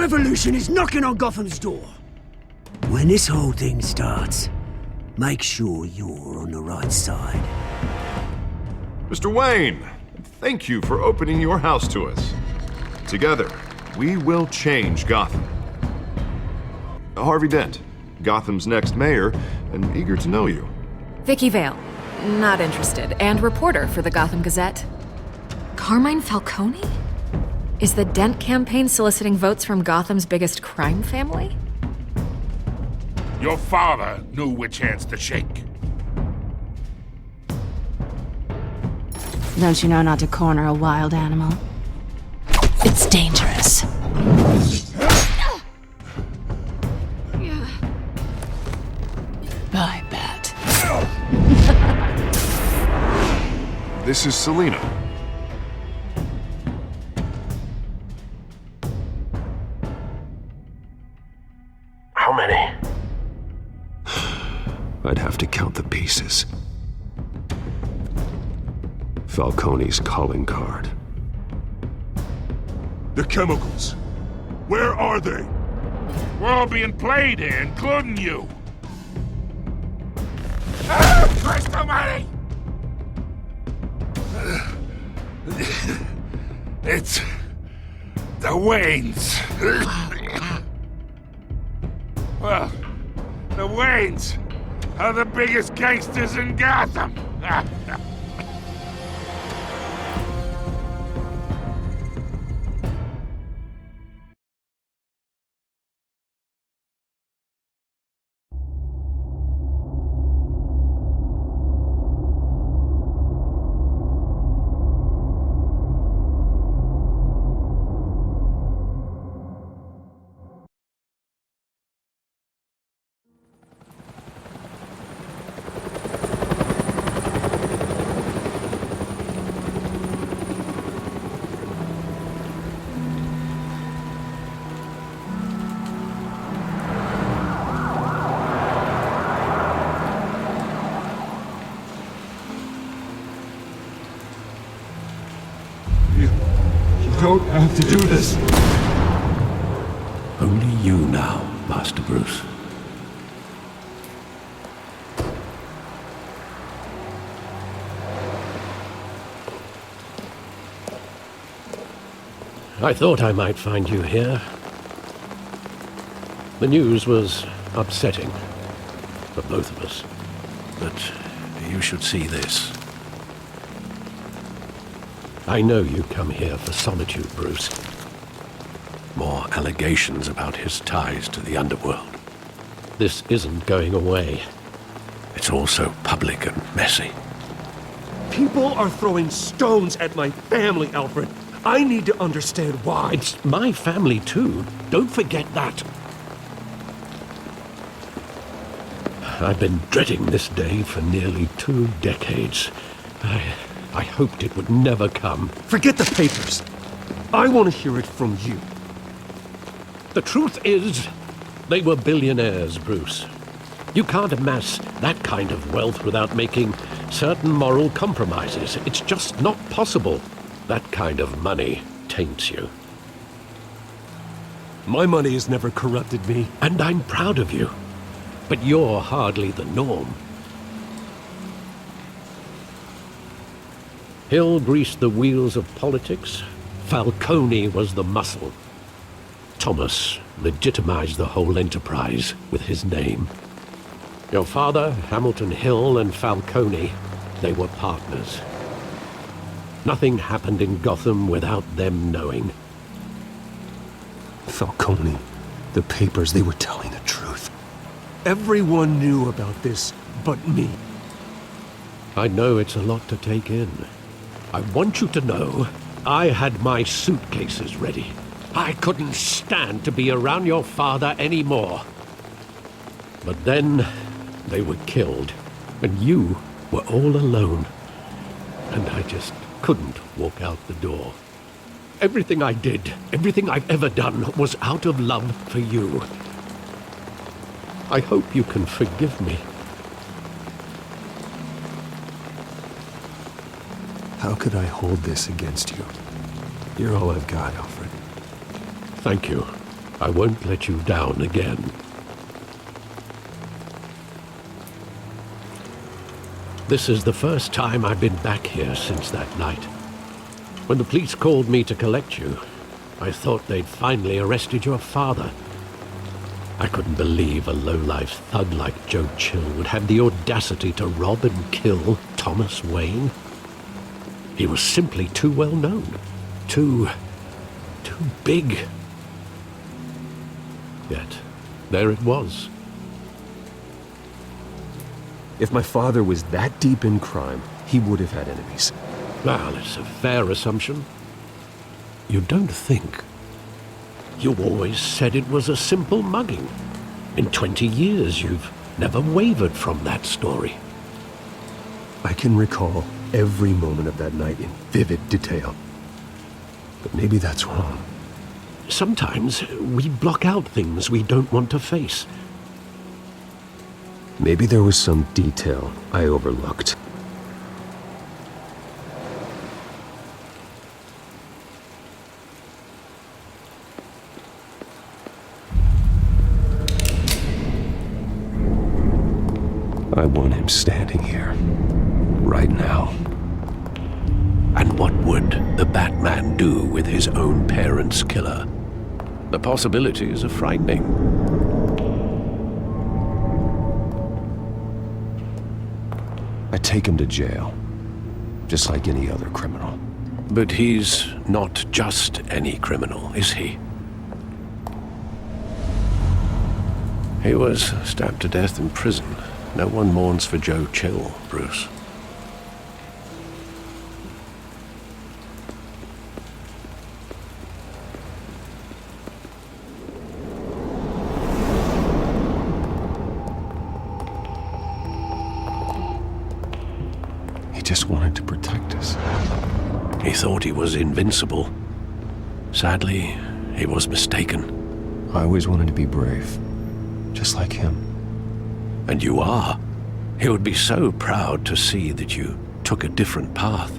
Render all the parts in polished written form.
revolution is knocking on Gotham's door. When this whole thing starts, make sure you're on the right side. Mr. Wayne, thank you for opening your house to us. Together, we will change Gotham. Harvey Dent, Gotham's next mayor, and eager to know you. Vicky Vale, not interested, and reporter for the Gotham Gazette. Carmine Falcone? Is the Dent campaign soliciting votes from Gotham's biggest crime family? Your father knew which hands to shake. Don't you know not to corner a wild animal? It's dangerous. I bet. This is Selina. How many? I'd have to count the pieces. Falcone's calling card. The chemicals. Where are they? We're all being played here, including you. Christ almighty! It's the Waynes. Well, the Waynes are the biggest gangsters in Gotham. You don't have to do this. Only you now, Master Bruce. I thought I might find you here. The news was upsetting for both of us. But you should see this. I know you come here for solitude, Bruce. More allegations about his ties to the underworld. This isn't going away. It's all so public and messy. People are throwing stones at my family, Alfred. I need to understand why. It's my family, too. Don't forget that. I've been dreading this day for nearly 2 decades. I hoped it would never come. Forget the papers. I want to hear it from you. The truth is, they were billionaires, Bruce. You can't amass that kind of wealth without making certain moral compromises. It's just not possible. That kind of money taints you. My money has never corrupted me. And I'm proud of you. But you're hardly the norm. Hill greased the wheels of politics. Falcone was the muscle. Thomas legitimized the whole enterprise with his name. Your father, Hamilton Hill, and Falcone, they were partners. Nothing happened in Gotham without them knowing. Falcone, the papers, they were telling the truth. Everyone knew about this but me. I know it's a lot to take in. I want you to know I had my suitcases ready. I couldn't stand to be around your father anymore. But then they were killed, and you were all alone. And I just couldn't walk out the door. Everything I did, everything I've ever done, was out of love for you. I hope you can forgive me. How could I hold this against you? You're all I've got, Alfred. Thank you. I won't let you down again. This is the first time I've been back here since that night. When the police called me to collect you, I thought they'd finally arrested your father. I couldn't believe a low-life thug like Joe Chill would have the audacity to rob and kill Thomas Wayne. He was simply too well known. Too big. Yet, there it was. If my father was that deep in crime, he would have had enemies. Well, it's a fair assumption. You don't think? You always said it was a simple mugging. In 20 years, you've never wavered from that story. I can recall every moment of that night in vivid detail. But maybe that's wrong. Sometimes we block out things we don't want to face. Maybe there was some detail I overlooked. I want him standing here, right now. And what would the Batman do with his own parents' killer? The possibilities are frightening. I take him to jail, just like any other criminal. But he's not just any criminal, is he? He was stabbed to death in prison. No one mourns for Joe Chill, Bruce. He just wanted to protect us. He thought he was invincible. Sadly, he was mistaken. I always wanted to be brave, just like him. And you are. He would be so proud to see that you took a different path.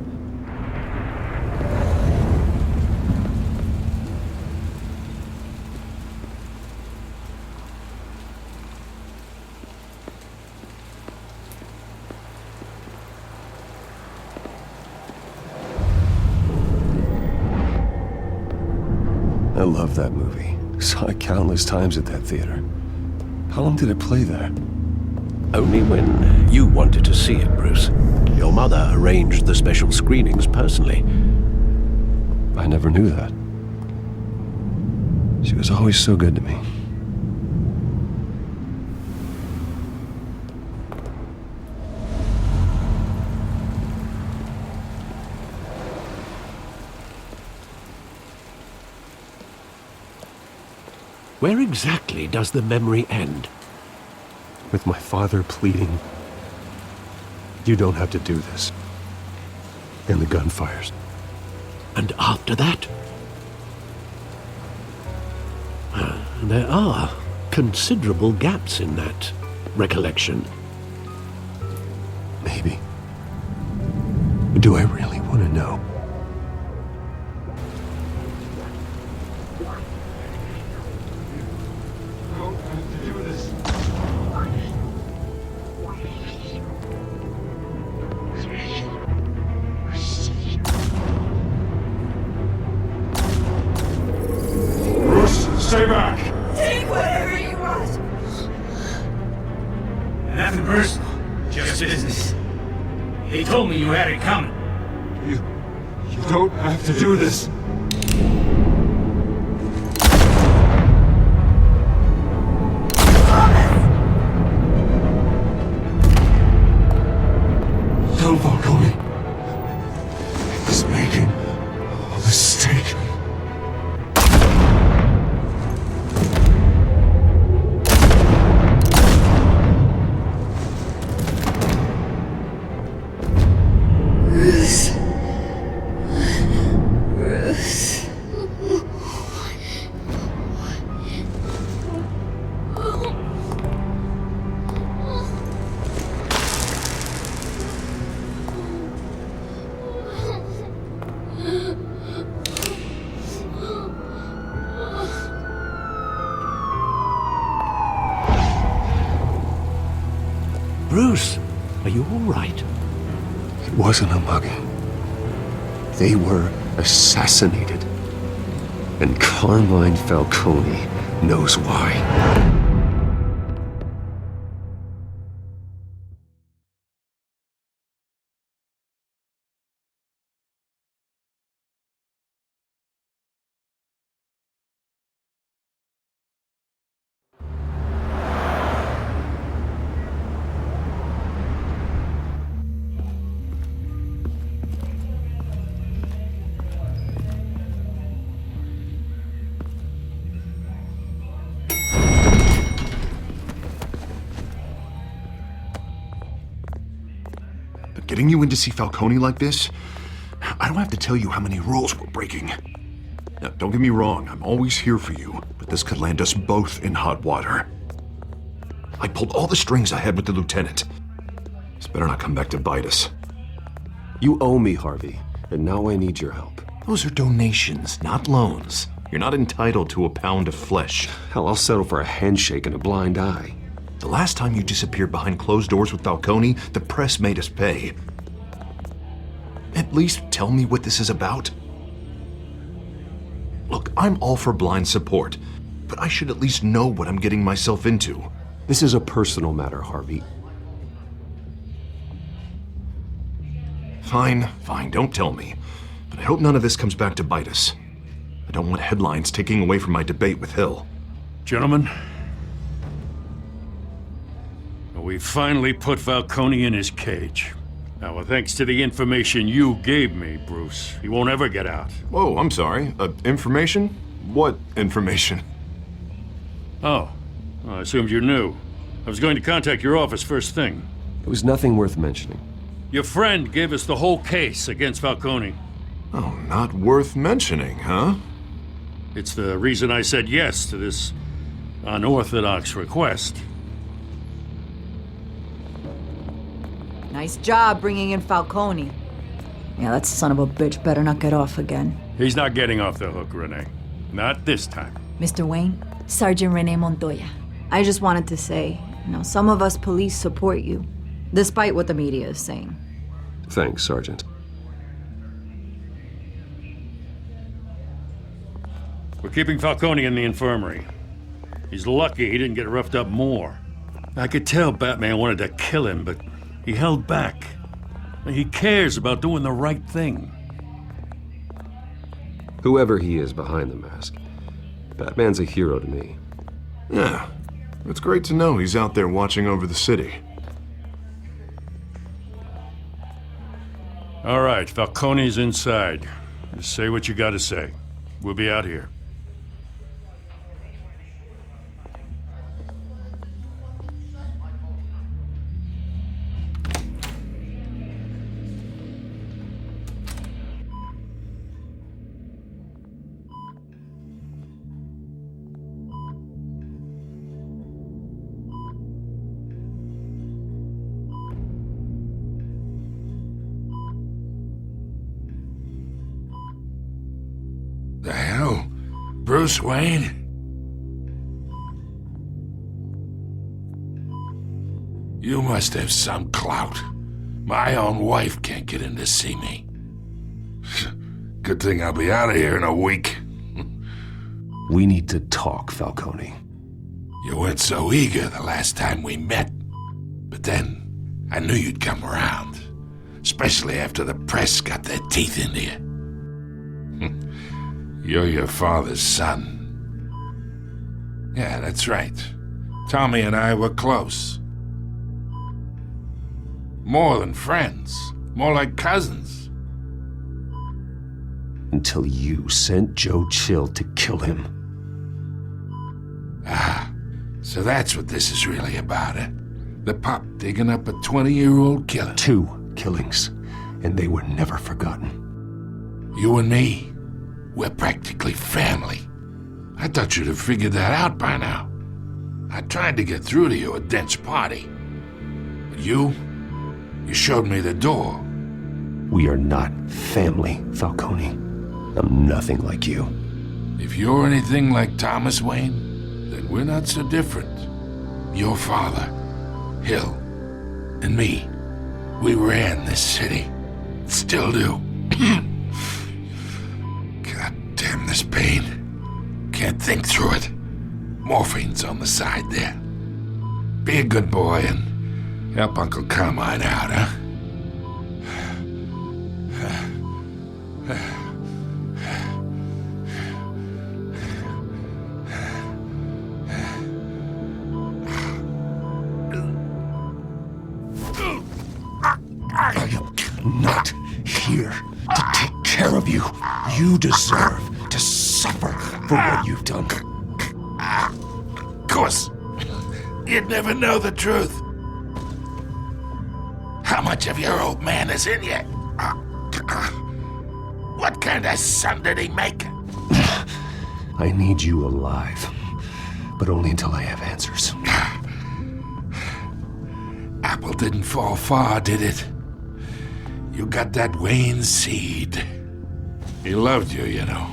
I love that movie. Saw it countless times at that theater. How long did it play there? Only when you wanted to see it, Bruce. Your mother arranged the special screenings personally. I never knew that. She was always so good to me. Where exactly does the memory end? With my father pleading, "You don't have to do this." And the gun fires. And after that? There are considerable gaps in that recollection. Maybe. Do I really want to know? Stay back! Take whatever you want! Nothing personal, just business. They told me you had it coming. You don't have to do this. Don't follow me. He's making a mistake. Bruce. Bruce, are you all right? It wasn't a mugging. They were assassinated. And Carmine Falcone knows why. Getting you in to see Falcone like this? I don't have to tell you how many rules we're breaking. Now, don't get me wrong, I'm always here for you, but this could land us both in hot water. I pulled all the strings I had with the lieutenant. This better not come back to bite us. You owe me, Harvey, and now I need your help. Those are donations, not loans. You're not entitled to a pound of flesh. Hell, I'll settle for a handshake and a blind eye. The last time you disappeared behind closed doors with Falcone, the press made us pay. At least tell me what this is about. Look, I'm all for blind support, but I should at least know what I'm getting myself into. This is a personal matter, Harvey. Fine, don't tell me. But I hope none of this comes back to bite us. I don't want headlines taking away from my debate with Hill. Gentlemen, we finally put Falcone in his cage. Now, thanks to the information you gave me, Bruce, he won't ever get out. Whoa, I'm sorry. Information? What information? Oh, I assumed you knew. I was going to contact your office first thing. It was nothing worth mentioning. Your friend gave us the whole case against Falcone. Oh, not worth mentioning, huh? It's the reason I said yes to this unorthodox request. Nice job bringing in Falcone. Yeah, that son of a bitch better not get off again. He's not getting off the hook, Renee. Not this time. Mr. Wayne, Sergeant Renee Montoya. I just wanted to say, some of us police support you, despite what the media is saying. Thanks, Sergeant. We're keeping Falcone in the infirmary. He's lucky he didn't get roughed up more. I could tell Batman wanted to kill him, but he held back. He cares about doing the right thing. Whoever he is behind the mask, Batman's a hero to me. Yeah, it's great to know he's out there watching over the city. All right, Falcone's inside. Just say what you gotta say. We'll be out here. The hell? Bruce Wayne? You must have some clout. My own wife can't get in to see me. Good thing I'll be out of here in a week. We need to talk, Falcone. You weren't so eager the last time we met. But then, I knew you'd come around. Especially after the press got their teeth into you. You're your father's son. Yeah, that's right. Tommy and I were close. More than friends. More like cousins. Until you sent Joe Chill to kill him. Ah, so that's what this is really about, eh? The pup digging up a 20-year-old killer. 2 killings, and they were never forgotten. You and me, we're practically family. I thought you'd have figured that out by now. I tried to get through to you at Dent's party. But you showed me the door. We are not family, Falcone. I'm nothing like you. If you're anything like Thomas Wayne, then we're not so different. Your father, Hill, and me, we ran this city. Still do. God damn this pain. Can't think through it. Morphine's on the side there. Be a good boy and help Uncle Carmine out, huh? I am not here to take care of you. You deserve to suffer for what you've done. Of course. You'd never know the truth. How much of your old man is in you? What kind of son did he make? I need you alive, but only until I have answers. Apple didn't fall far, did it? You got that Wayne seed. He loved you, you know.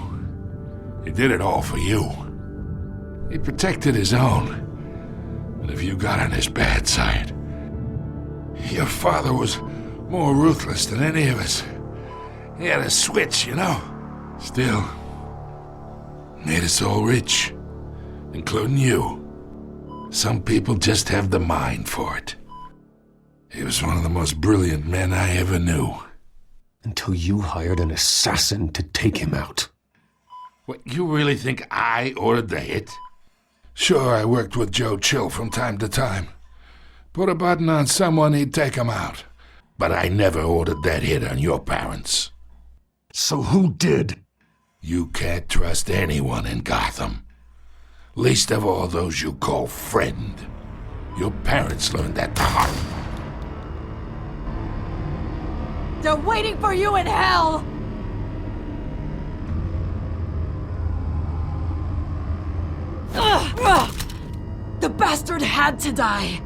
He did it all for you. He protected his own. And if you got on his bad side, your father was more ruthless than any of us. He had a switch, you know. Still, made us all rich, including you. Some people just have the mind for it. He was one of the most brilliant men I ever knew. Until you hired an assassin to take him out. What, you really think I ordered the hit? Sure, I worked with Joe Chill from time to time. Put a button on someone, he'd take him out. But I never ordered that hit on your parents. So who did? You can't trust anyone in Gotham. Least of all those you call friend. Your parents learned that the hard way. They're waiting for you in hell! Ugh! The bastard had to die!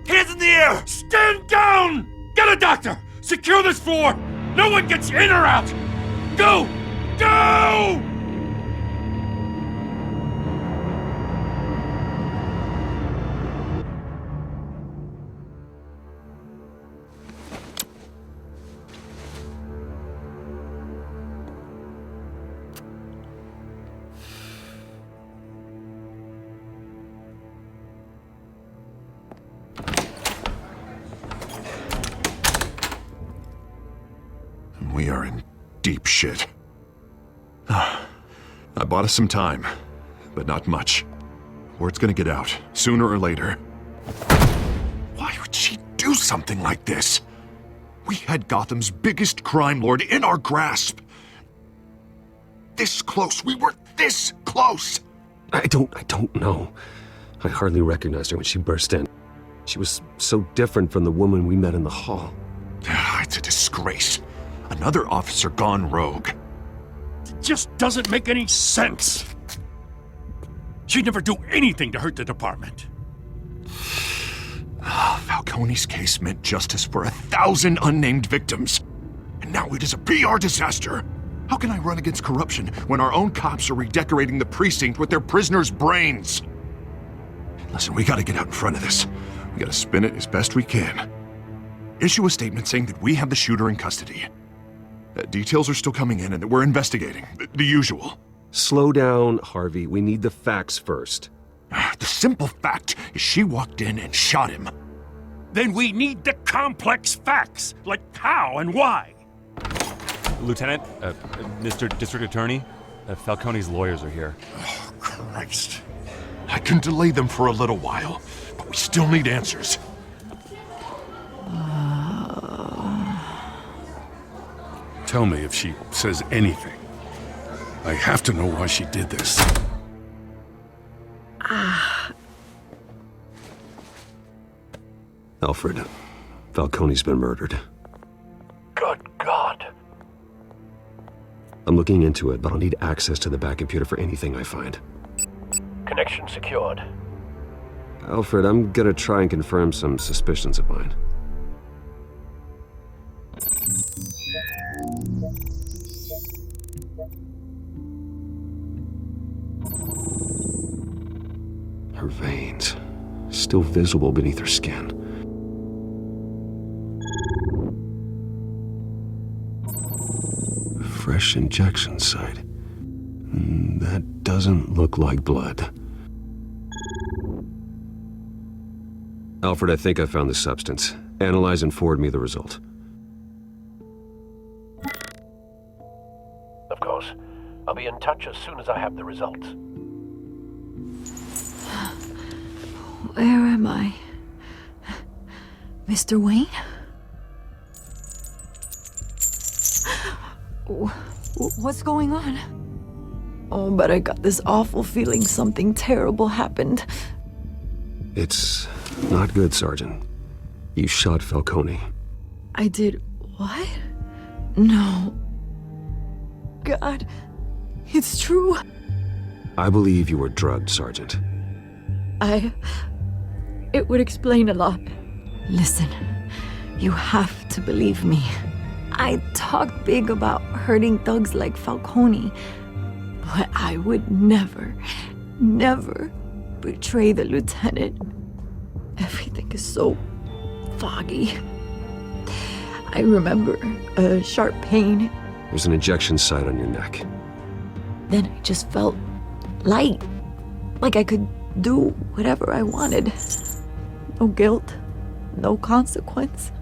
Hands in the air! Stand down! Get a doctor! Secure this floor! No one gets in or out! Go! Go! We are in deep shit. I bought us some time, but not much. Word's gonna get out, sooner or later. Why would she do something like this? We had Gotham's biggest crime lord in our grasp. This close, we were this close! I don't know. I hardly recognized her when she burst in. She was so different from the woman we met in the hall. It's a disgrace. Another officer gone rogue. It just doesn't make any sense. She'd never do anything to hurt the department. Falcone's case meant justice for 1,000 unnamed victims. And now it is a PR disaster. How can I run against corruption when our own cops are redecorating the precinct with their prisoners' brains? Listen, we gotta get out in front of this. We gotta spin it as best we can. Issue a statement saying that we have the shooter in custody. Details are still coming in and that we're investigating. The usual. Slow down, Harvey. We need the facts first. The simple fact is she walked in and shot him. Then we need the complex facts, like how and why. Lieutenant, Mr. District Attorney, Falcone's lawyers are here. Oh, Christ. I can delay them for a little while, but we still need answers. Tell me if she says anything. I have to know why she did this. Alfred, Falcone's been murdered. Good God. I'm looking into it, but I'll need access to the back computer for anything I find. Connection secured. Alfred, I'm gonna try and confirm some suspicions of mine. Her veins, still visible beneath her skin. Fresh injection site. That doesn't look like blood. Alfred, I think I found the substance. Analyze and forward me the result. Of course. I'll be in touch as soon as I have the results. Where am I? Mr. Wayne? What's going on? Oh, but I got this awful feeling something terrible happened. It's not good, Sergeant. You shot Falcone. I did what? No. God, it's true. I believe you were drugged, Sergeant. It would explain a lot. Listen, you have to believe me. I talked big about hurting thugs like Falcone, but I would never betray the lieutenant. Everything is so foggy. I remember a sharp pain. There's an injection site on your neck. Then I just felt light, like I could do whatever I wanted. No guilt, no consequence.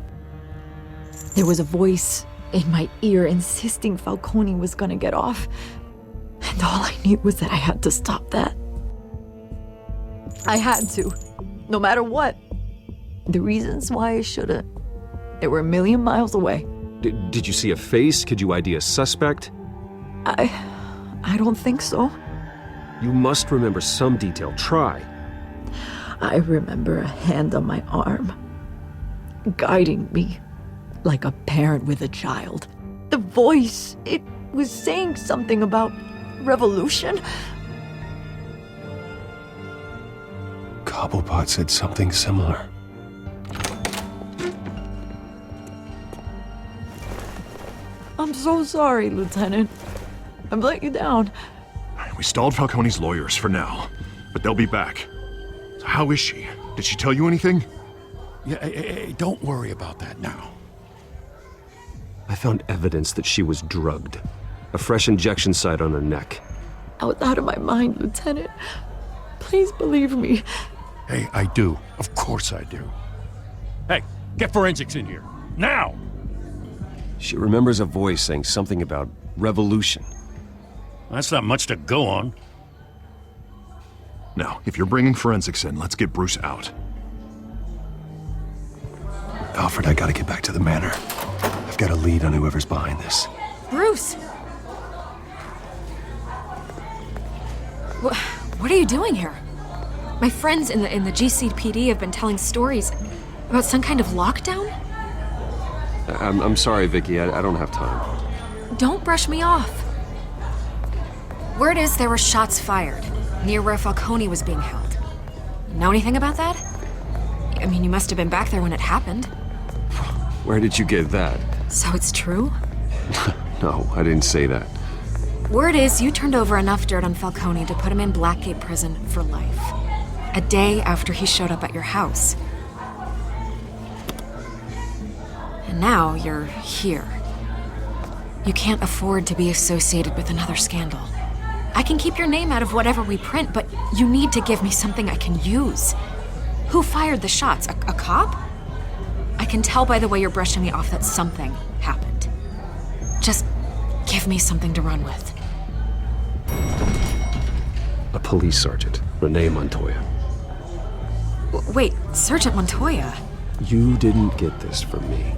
There was a voice in my ear insisting Falcone was gonna get off. And all I knew was that I had to stop that. I had to, no matter what. The reasons why I should've, they were a million miles away. Did you see a face? Could you ID a suspect? I don't think so. You must remember some detail. Try. I remember a hand on my arm, guiding me like a parent with a child. The voice, it was saying something about revolution. Cobblepot said something similar. I'm so sorry, Lieutenant. I've let you down. We stalled Falcone's lawyers for now, but they'll be back. So how is she? Did she tell you anything? Yeah, hey, don't worry about that now. I found evidence that she was drugged. A fresh injection site on her neck. I was out of my mind, Lieutenant. Please believe me. Hey, I do. Of course I do. Hey, get forensics in here. Now! She remembers a voice saying something about revolution. That's not much to go on. Now, if you're bringing forensics in, let's get Bruce out. Alfred, I gotta get back to the manor. I've got a lead on whoever's behind this. Bruce! What are you doing here? My friends in the GCPD have been telling stories about some kind of lockdown? I'm sorry, Vicky. I don't have time. Don't brush me off. Word is there were shots fired near where Falcone was being held. Know anything about that? I mean, you must have been back there when it happened. Where did you get that? So it's true? No, I didn't say that. Word is you turned over enough dirt on Falcone to put him in Blackgate Prison for life. A day after he showed up at your house. And now you're here. You can't afford to be associated with another scandal. I can keep your name out of whatever we print, but you need to give me something I can use. Who fired the shots? A cop? I can tell by the way you're brushing me off that something happened. Just give me something to run with. A police sergeant, Renee Montoya. Wait, Sergeant Montoya? You didn't get this from me.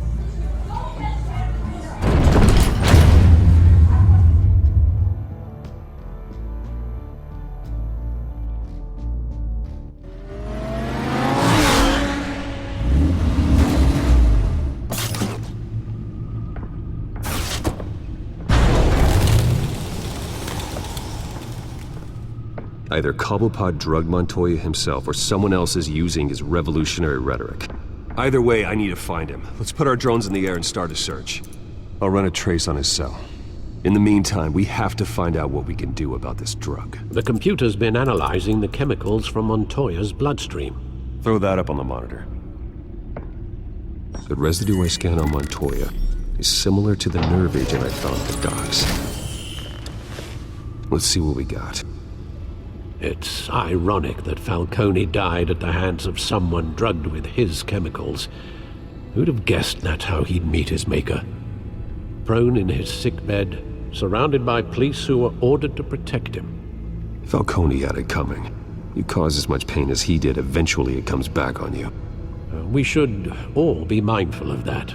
Either Cobblepot drugged Montoya himself, or someone else is using his revolutionary rhetoric. Either way, I need to find him. Let's put our drones in the air and start a search. I'll run a trace on his cell. In the meantime, we have to find out what we can do about this drug. The computer's been analyzing the chemicals from Montoya's bloodstream. Throw that up on the monitor. The residue I scanned on Montoya is similar to the nerve agent I found at the docks. Let's see what we got. It's ironic that Falcone died at the hands of someone drugged with his chemicals. Who'd have guessed that's how he'd meet his maker? Prone in his sickbed, surrounded by police who were ordered to protect him. Falcone had it coming. You cause as much pain as he did, eventually it comes back on you. We should all be mindful of that.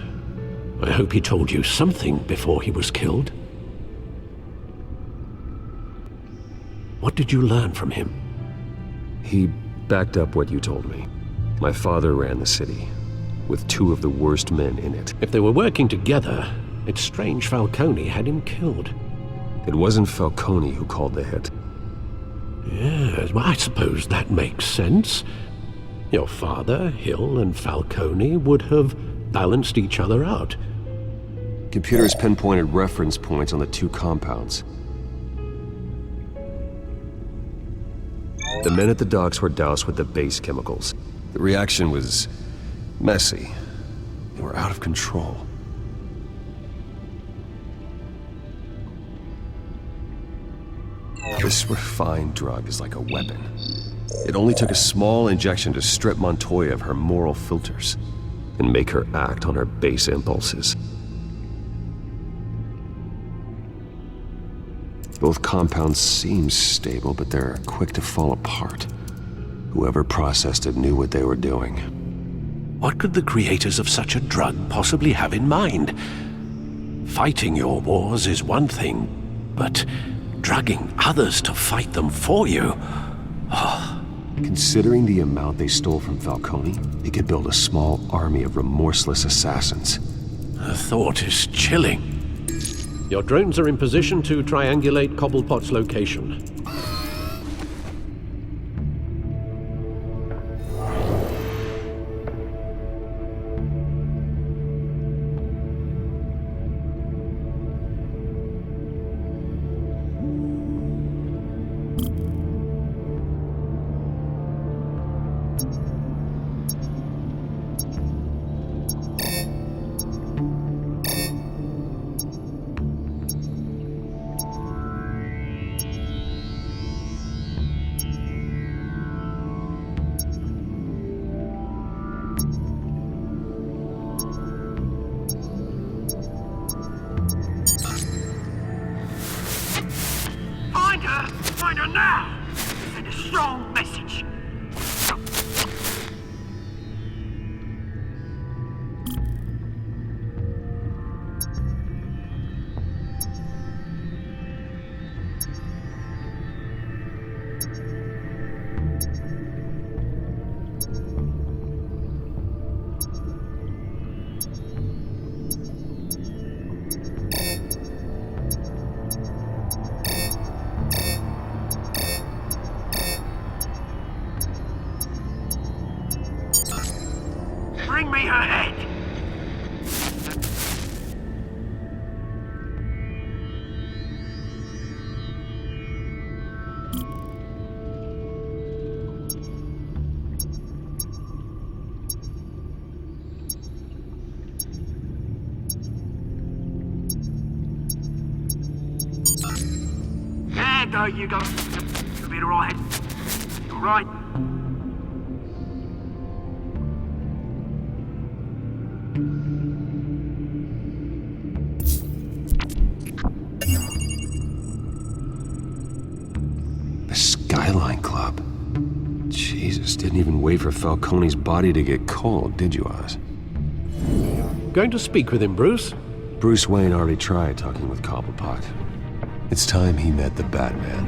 I hope he told you something before he was killed. What did you learn from him? He backed up what you told me. My father ran the city, with two of the worst men in it. If they were working together, it's strange Falcone had him killed. It wasn't Falcone who called the hit. Yes, well, I suppose that makes sense. Your father, Hill, and Falcone would have balanced each other out. Computers pinpointed reference points on the two compounds. The men at the docks were doused with the base chemicals. The reaction was messy. They were out of control. This refined drug is like a weapon. It only took a small injection to strip Montoya of her moral filters and make her act on her base impulses. Both compounds seem stable, but they're quick to fall apart. Whoever processed it knew what they were doing. What could the creators of such a drug possibly have in mind? Fighting your wars is one thing, but drugging others to fight them for you? Oh. Considering the amount they stole from Falcone, they could build a small army of remorseless assassins. The thought is chilling. Your drones are in position to triangulate Cobblepot's location. Find her now! Send a strong message. Bring me her head! There you go. You'll be alright. You're right. The Skyline Club. Jesus, didn't even wait for Falcone's body to get cold, did you, Oz? Going to speak with him, Bruce? Bruce Wayne already tried talking with Cobblepot. It's time he met the Batman.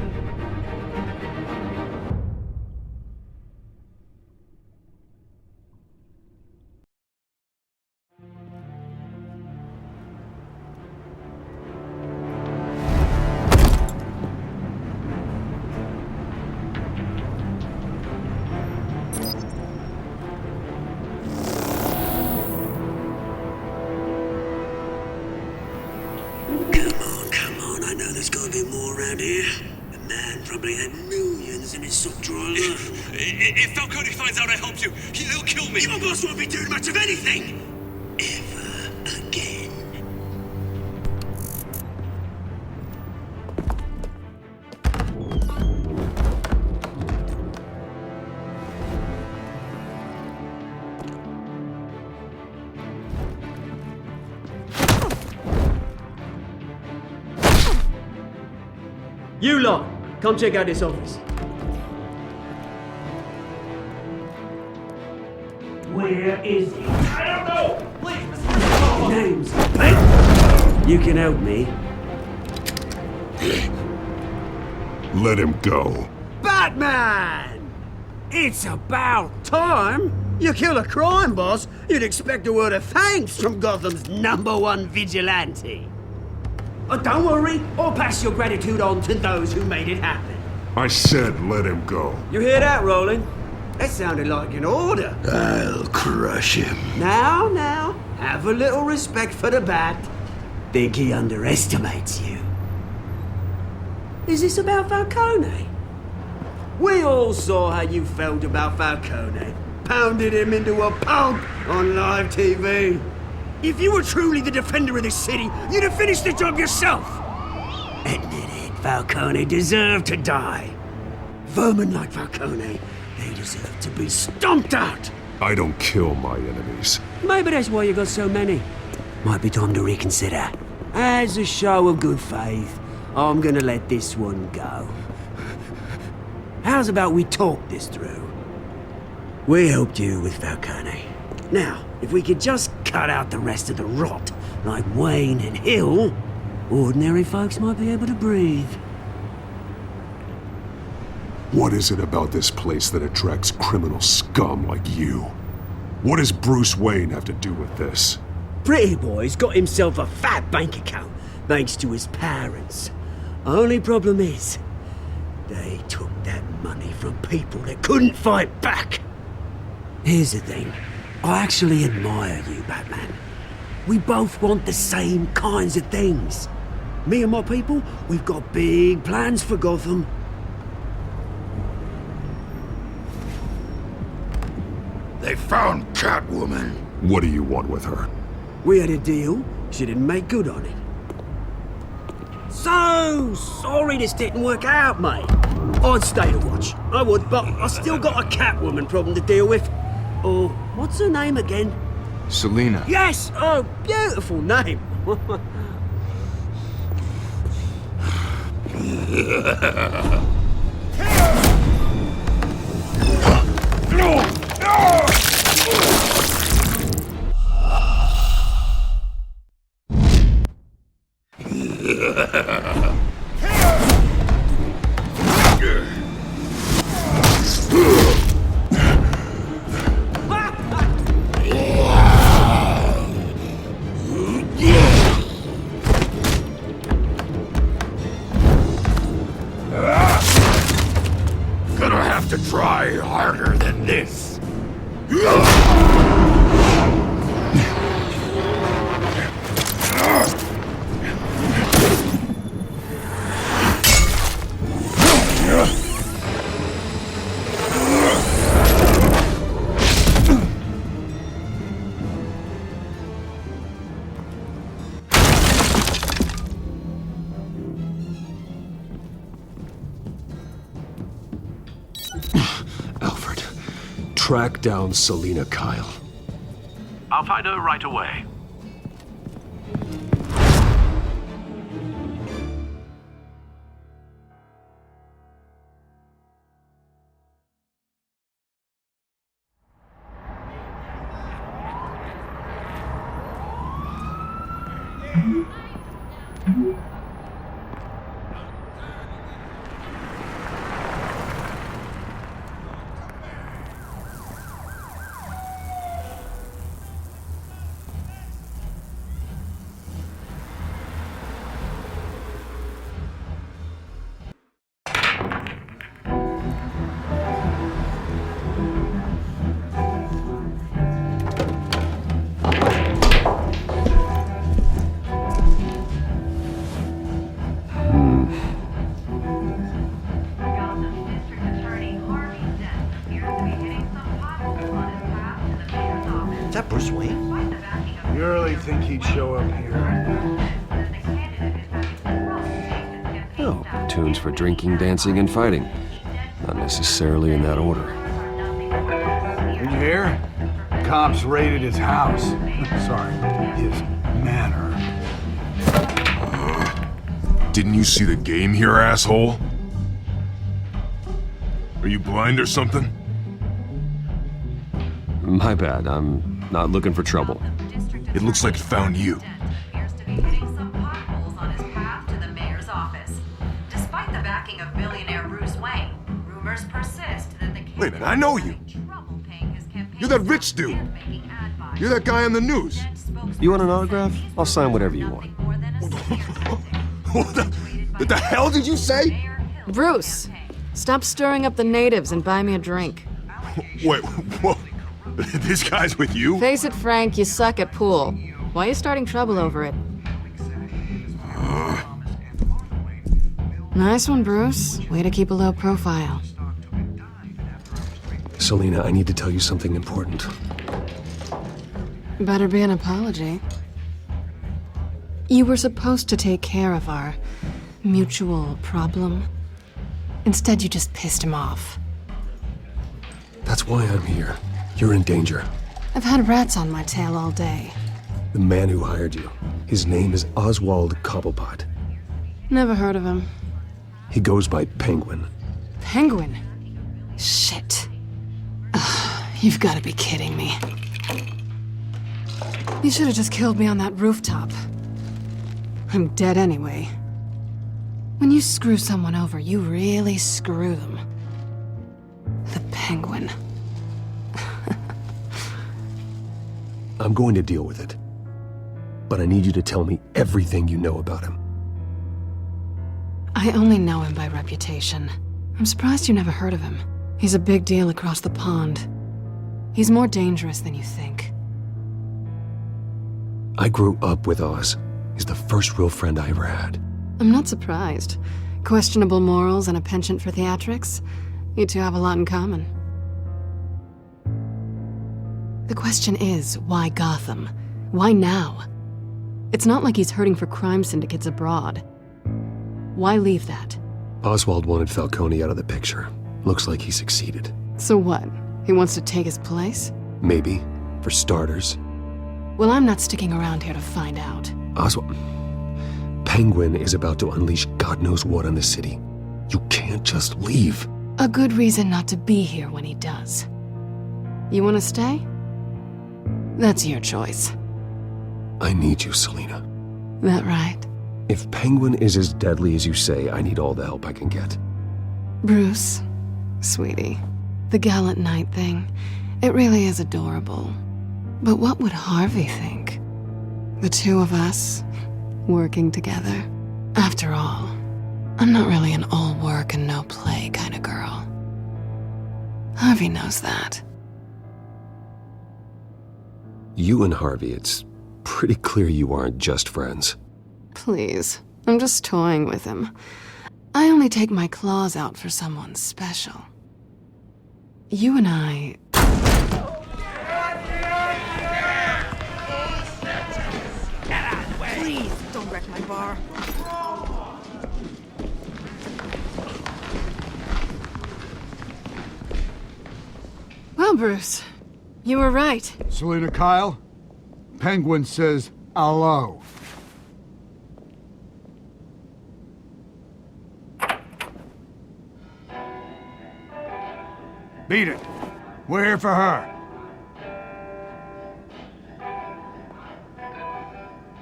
Come on, there's gotta be more around here. The man probably had millions in his sock drawer alone. If Falcone finds out I helped you, he'll kill me. Your boss won't be doing much of anything! Ever again. You lot, come check out this office. Where is he? I don't know! Please, Mr. Name's Ben. You can help me. Let him go. Batman! It's about time! You kill a crime boss, you'd expect a word of thanks from Gotham's #1 vigilante. Oh, don't worry, I'll pass your gratitude on to those who made it happen. I said let him go. You hear that, Roland? That sounded like an order. I'll crush him. Now, have a little respect for the Bat. Think he underestimates you. Is this about Falcone? We all saw how you felt about Falcone. Pounded him into a pulp on live TV. If you were truly the defender of this city, you'd have finished the job yourself. Admit it, Falcone deserved to die. Vermin like Falcone, they deserve to be stomped out. I don't kill my enemies. Maybe that's why you got so many. Might be time to reconsider. As a show of good faith, I'm gonna let this one go. How's about we talk this through? We helped you with Falcone. Now, if we could just cut out the rest of the rot, like Wayne and Hill, ordinary folks might be able to breathe. What is it about this place that attracts criminal scum like you? What does Bruce Wayne have to do with this? Pretty Boy's got himself a fat bank account, thanks to his parents. Only problem is, they took that money from people that couldn't fight back. Here's the thing. I actually admire you, Batman. We both want the same kinds of things. Me and my people, we've got big plans for Gotham. They found Catwoman. What do you want with her? We had a deal. She didn't make good on it. So sorry this didn't work out, mate. I'd stay to watch. I would, but I still got a Catwoman problem to deal with. Oh, what's her name again? Selina. Yes! Oh, beautiful name. Gonna have to try harder than this. Alfred, track down Selina Kyle. I'll find her right away. show up here? Oh, tunes for drinking, dancing, and fighting. Not necessarily in that order. Did you hear? Cops raided his house. Sorry, his manor. Didn't you see the game here, asshole? Are you blind or something? My bad, I'm not looking for trouble. It looks like it found you. Despite the backing of billionaire Bruce Wayne, rumors persist that the Wait a minute, I know you. You're that rich dude. You're that guy on the news. You want an autograph? I'll sign whatever you want. What the hell did you say? Bruce, stop stirring up the natives and buy me a drink. Wait, whoa. This guy's with you? Face it, Frank, you suck at pool. Why are you starting trouble over it? Nice one, Bruce. Way to keep a low profile. Selina, I need to tell you something important. Better be an apology. You were supposed to take care of our mutual problem. Instead, you just pissed him off. That's why I'm here. You're in danger. I've had rats on my tail all day. The man who hired you, his name is Oswald Cobblepot. Never heard of him. He goes by Penguin. Penguin? Shit. Ugh, you've got to be kidding me. You should have just killed me on that rooftop. I'm dead anyway. When you screw someone over, you really screw them. The Penguin. I'm going to deal with it. But I need you to tell me everything you know about him. I only know him by reputation. I'm surprised you never heard of him. He's a big deal across the pond. He's more dangerous than you think. I grew up with Oz. He's the first real friend I ever had. I'm not surprised. Questionable morals and a penchant for theatrics. You two have a lot in common. The question is, why Gotham? Why now? It's not like he's hurting for crime syndicates abroad. Why leave that? Oswald wanted Falcone out of the picture. Looks like he succeeded. So what? He wants to take his place? Maybe, for starters. Well, I'm not sticking around here to find out. Oswald... Penguin is about to unleash God knows what on the city. You can't just leave. A good reason not to be here when he does. You want to stay? That's your choice. I need you, Selina. That right? If Penguin is as deadly as you say, I need all the help I can get. Bruce, sweetie, the gallant knight thing, it really is adorable. But what would Harvey think? The two of us, working together. After all, I'm not really an all work and no play kind of girl. Harvey knows that. You and Harvey, it's pretty clear you aren't just friends. Please, I'm just toying with him. I only take my claws out for someone special. You and I... Please, don't wreck my bar. Well, Bruce, you were right. Selina Kyle, Penguin says hello. Beat it. We're here for her.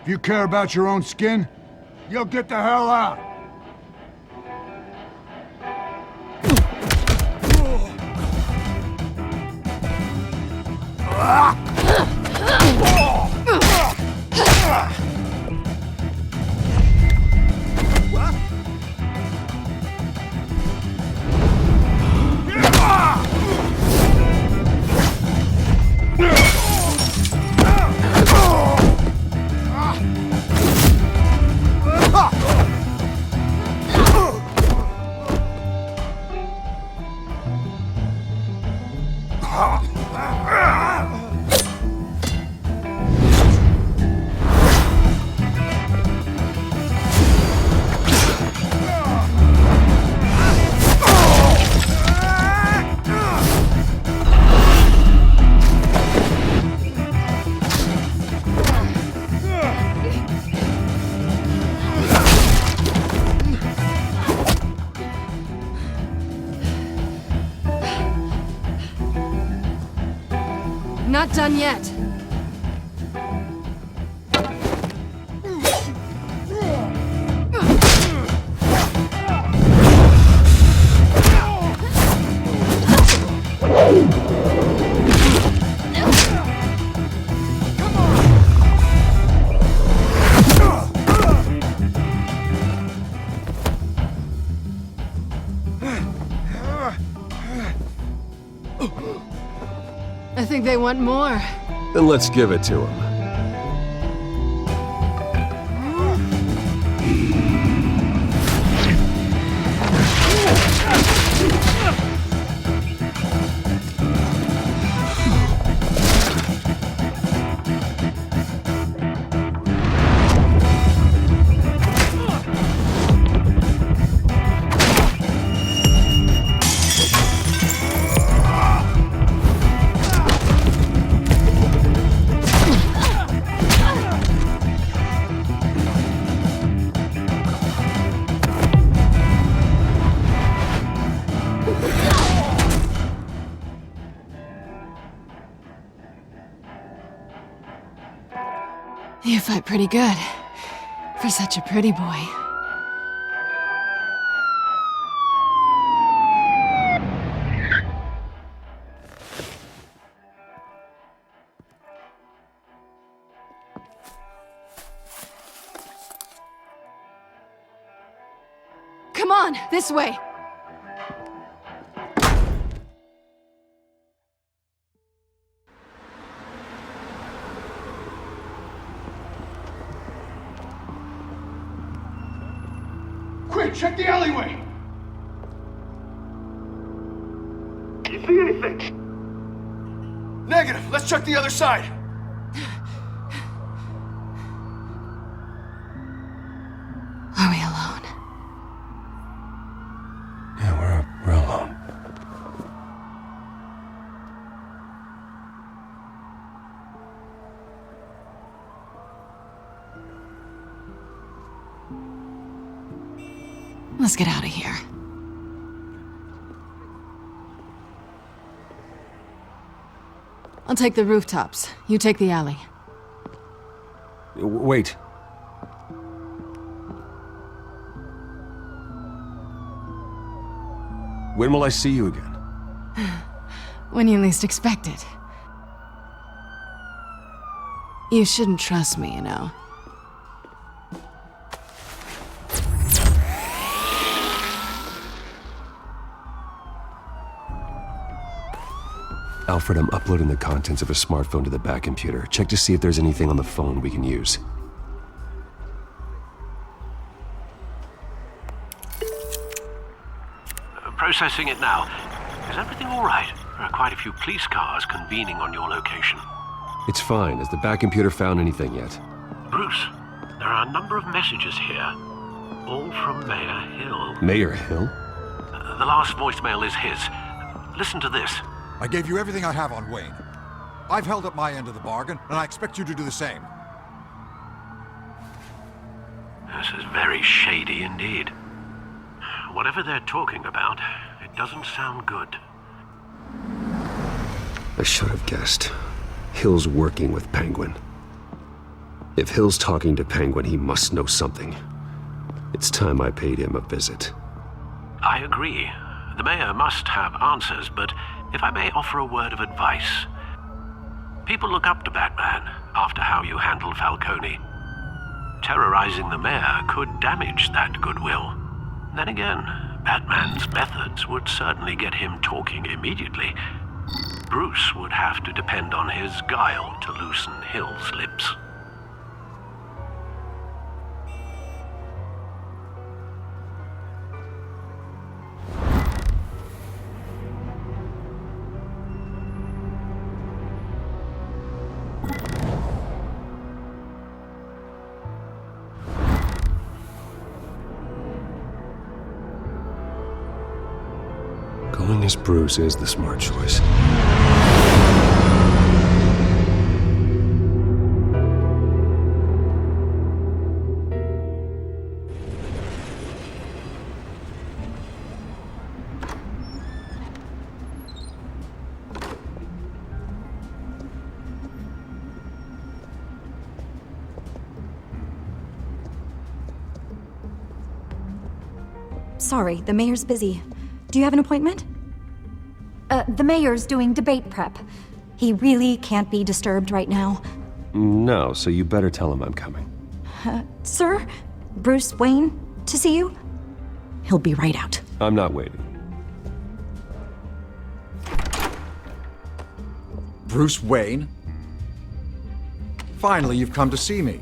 If you care about your own skin, you'll get the hell out. not done yet. I think they want more. Then let's give it to him. You fight pretty good. For such a pretty boy. Come on, this way! Quick, check the alleyway! You see anything? Negative. Let's check the other side. Are we alone? Yeah, we're alone. Let's get out of here. I'll take the rooftops. You take the alley. Wait. When will I see you again? When you least expect it. You shouldn't trust me, you know. Alfred, I'm uploading the contents of a smartphone to the back computer. Check to see if there's anything on the phone we can use. Processing it now. Is everything all right? There are quite a few police cars convening on your location. It's fine. Has the back computer found anything yet? Bruce, there are a number of messages here. All from Mayor Hill. Mayor Hill? The last voicemail is his. Listen to this. I gave you everything I have on Wayne. I've held up my end of the bargain, and I expect you to do the same. This is very shady indeed. Whatever they're talking about, it doesn't sound good. I should have guessed. Hill's working with Penguin. If Hill's talking to Penguin, he must know something. It's time I paid him a visit. I agree. The mayor must have answers, but if I may offer a word of advice. People look up to Batman after how you handled Falcone. Terrorizing the mayor could damage that goodwill. Then again, Batman's methods would certainly get him talking immediately. Bruce would have to depend on his guile to loosen Hill's lips. Going as Bruce is the smart choice. sorry, the mayor's busy. Do you have an appointment? The mayor's doing debate prep. He really can't be disturbed right now. No, so you better tell him I'm coming. Sir? Bruce Wayne? To see you? He'll be right out. I'm not waiting. Bruce Wayne? Finally, you've come to see me.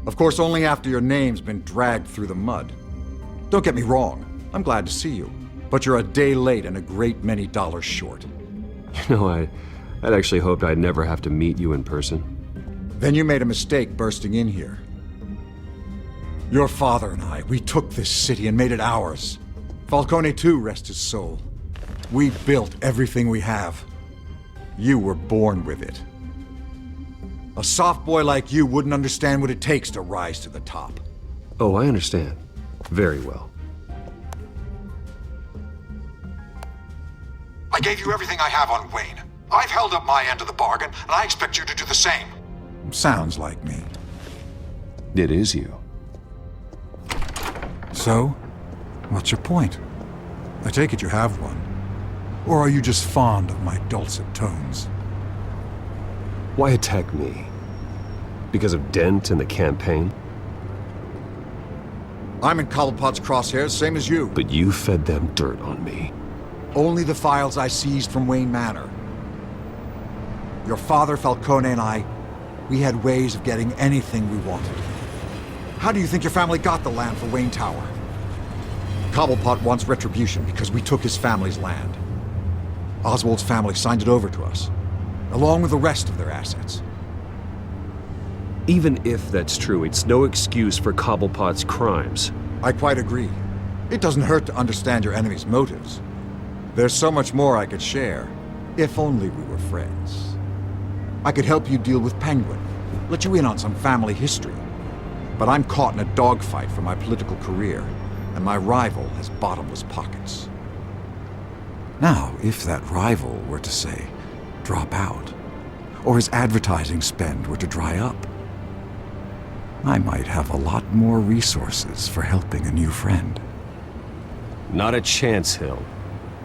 Of course, only after your name's been dragged through the mud. Don't get me wrong, I'm glad to see you. But you're a day late and a great many dollars short. You know, I'd actually hoped I'd never have to meet you in person. Then you made a mistake bursting in here. Your father and I, we took this city and made it ours. Falcone too, rest his soul. We built everything we have. You were born with it. A soft boy like you wouldn't understand what it takes to rise to the top. Oh, I understand. Very well. I gave you everything I have on Wayne. I've held up my end of the bargain, and I expect you to do the same. Sounds like me. It is you. So, what's your point? I take it you have one. Or are you just fond of my dulcet tones? Why attack me? Because of Dent and the campaign? I'm in Cobblepot's crosshairs, same as you. But you fed them dirt on me. Only the files I seized from Wayne Manor. Your father, Falcone, and I, we had ways of getting anything we wanted. How do you think your family got the land for Wayne Tower? Cobblepot wants retribution because we took his family's land. Oswald's family signed it over to us, along with the rest of their assets. Even if that's true, it's no excuse for Cobblepot's crimes. I quite agree. It doesn't hurt to understand your enemy's motives. There's so much more I could share, if only we were friends. I could help you deal with Penguin, let you in on some family history. But I'm caught in a dogfight for my political career, and my rival has bottomless pockets. Now, if that rival were to, say, drop out, or his advertising spend were to dry up, I might have a lot more resources for helping a new friend. Not a chance, Hill.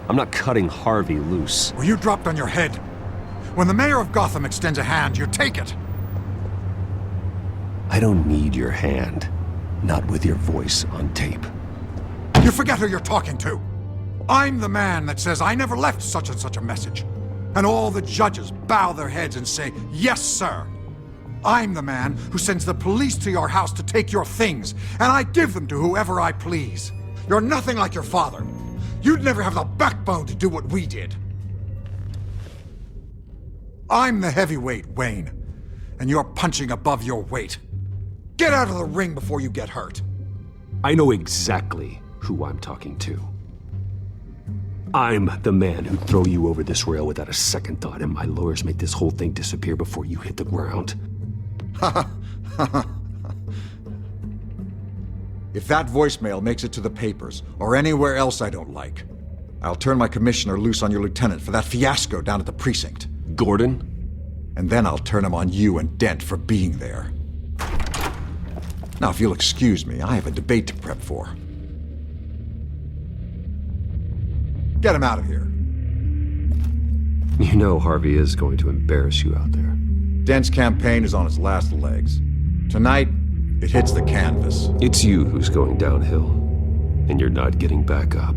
I'm not cutting Harvey loose. Were you dropped on your head? When the mayor of Gotham extends a hand, you take it! I don't need your hand. Not with your voice on tape. You forget who you're talking to! I'm the man that says I never left such and such a message. And all the judges bow their heads and say, yes, sir. I'm the man who sends the police to your house to take your things, and I give them to whoever I please. You're nothing like your father. You'd never have the backbone to do what we did. I'm the heavyweight, Wayne, and you're punching above your weight. Get out of the ring before you get hurt. I know exactly who I'm talking to. I'm the man who'd throw you over this rail without a second thought, and my lawyers make this whole thing disappear before you hit the ground. If that voicemail makes it to the papers, or anywhere else I don't like, I'll turn my commissioner loose on your lieutenant for that fiasco down at the precinct. Gordon? And then I'll turn him on you and Dent for being there. Now, if you'll excuse me, I have a debate to prep for. Get him out of here. You know Harvey is going to embarrass you out there. Dent's campaign is on its last legs. Tonight, it hits the canvas. It's you who's going downhill, and you're not getting back up.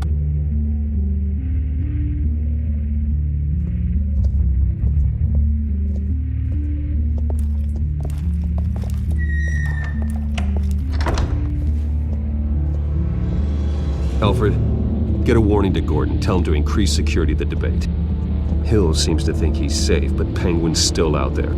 Alfred, get a warning to Gordon. Tell him to increase security of the debate. Hill seems to think he's safe, but Penguin's still out there.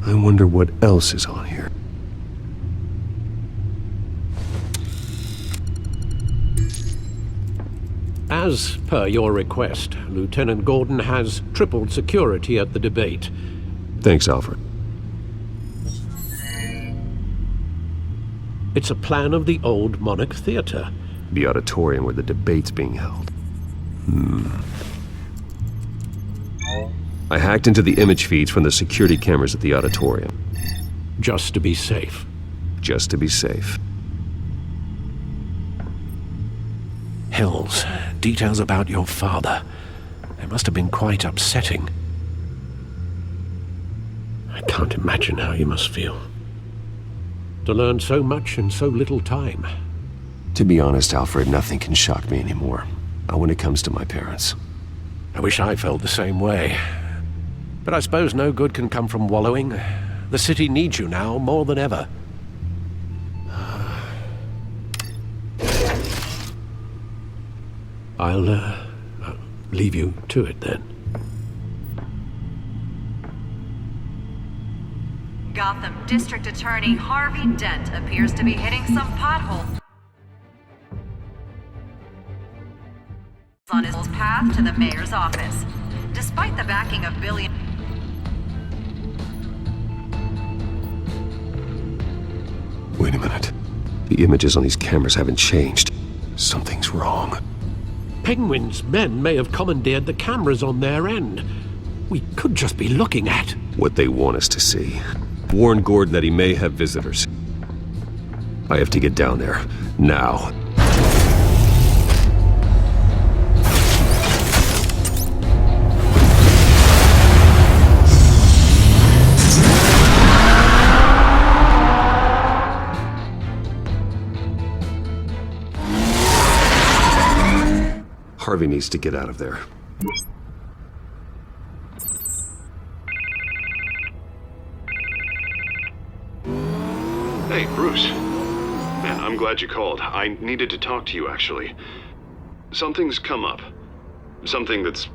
I wonder what else is on here. As per your request, Lieutenant Gordon has tripled security at the debate. Thanks, Alfred. It's a plan of the old Monarch Theater. The auditorium where the debate's being held. I hacked into the image feeds from the security cameras at the auditorium. Just to be safe. Just to be safe. Hills, details about your father. They must have been quite upsetting. I can't imagine how you must feel. To learn so much in so little time. To be honest, Alfred, nothing can shock me anymore. Not when it comes to my parents. I wish I felt the same way. But I suppose no good can come from wallowing. The city needs you now more than ever. I'll leave you to it then. Gotham District Attorney Harvey Dent appears to be hitting some potholes on his path to the mayor's office. Despite the backing of Wait a minute. The images on these cameras haven't changed. Something's wrong. Penguin's men may have commandeered the cameras on their end. We could just be looking at what they want us to see. Warn Gordon that he may have visitors. I have to get down there. Now. Harvey needs to get out of there. Hey, Bruce. Man, I'm glad you called. I needed to talk to you, actually. Something's come up. Something that's...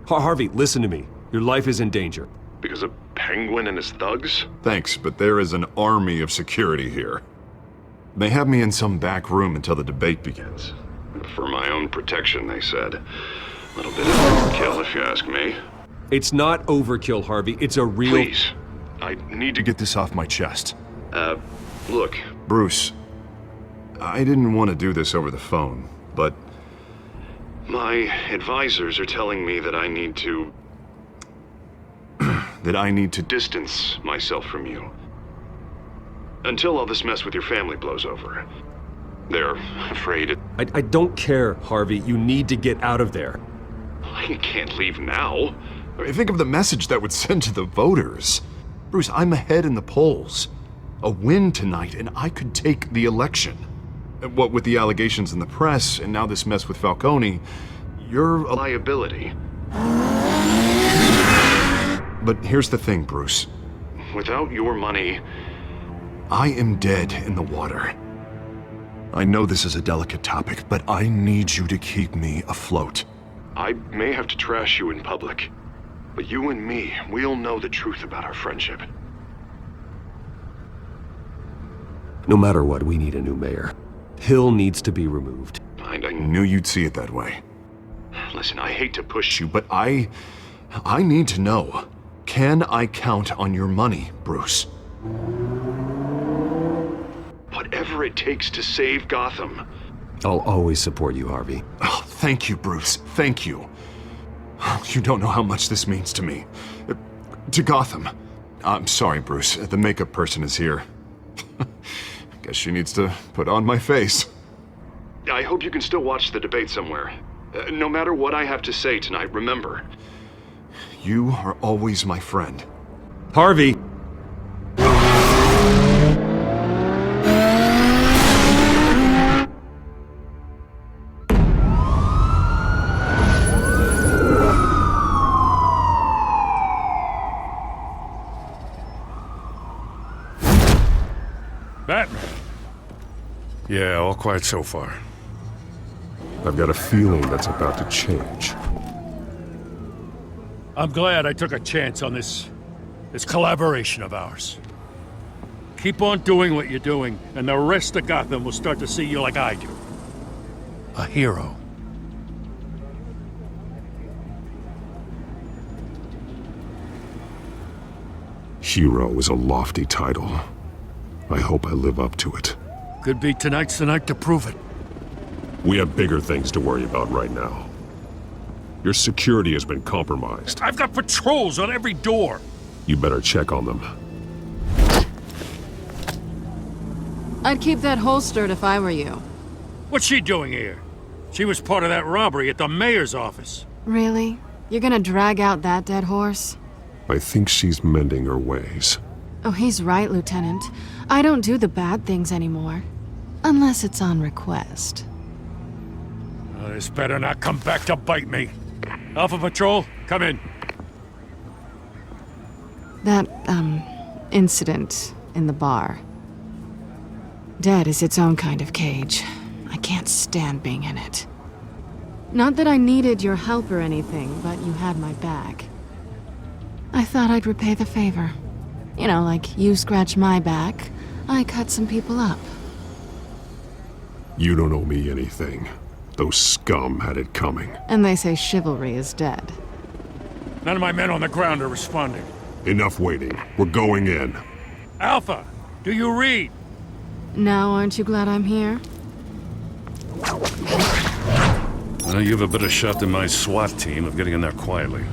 Harvey, listen to me. Your life is in danger. Because of Penguin and his thugs? Thanks, but there is an army of security here. They have me in some back room until the debate begins. For my own protection, they said. A little bit of overkill, if you ask me. It's not overkill, Harvey. It's a real... Please. I need to get this off my chest. Look, Bruce. I didn't want to do this over the phone, but... my advisors are telling me that I need to... that I need to distance myself from you. Until all this mess with your family blows over. They're afraid I don't care, Harvey. You need to get out of there. I can't leave now. I mean, think of the message that would send to the voters. Bruce, I'm ahead in the polls. A win tonight, and I could take the election. What with the allegations in the press, and now this mess with Falcone, you're a liability. But here's the thing, Bruce. Without your money, I am dead in the water. I know this is a delicate topic, but I need you to keep me afloat. I may have to trash you in public, but you and me, we'll know the truth about our friendship. No matter what, we need a new mayor. Hill needs to be removed. I knew you'd see it that way. Listen, I hate to push you, but I need to know. Can I count on your money, Bruce? Whatever it takes to save Gotham. I'll always support you, Harvey. Oh, thank you, Bruce. Thank you. You don't know how much this means to me. To Gotham. I'm sorry, Bruce. The makeup person is here. Guess she needs to put on my face. I hope you can still watch the debate somewhere. No matter what I have to say tonight, remember, you are always my friend. Harvey! Batman. Yeah, all quiet so far. I've got a feeling that's about to change. I'm glad I took a chance on this collaboration of ours. Keep on doing what you're doing, and the rest of Gotham will start to see you like I do. A hero. Hero is a lofty title. I hope I live up to it. Could be tonight's the night to prove it. We have bigger things to worry about right now. Your security has been compromised. I've got patrols on every door. You better check on them. I'd keep that holstered if I were you. What's she doing here? She was part of that robbery at the mayor's office. Really? You're gonna drag out that dead horse? I think she's mending her ways. Oh, he's right, Lieutenant. I don't do the bad things anymore. Unless it's on request. This better not come back to bite me. Alpha Patrol, come in. That, incident in the bar. Dead is its own kind of cage. I can't stand being in it. Not that I needed your help or anything, but you had my back. I thought I'd repay the favor. You know, like you scratch my back, I cut some people up. You don't owe me anything. Those scum had it coming. And they say chivalry is dead. None of my men on the ground are responding. Enough waiting. We're going in. Alpha, do you read? Now aren't you glad I'm here? Well, you have a better shot than my SWAT team of getting in there quietly.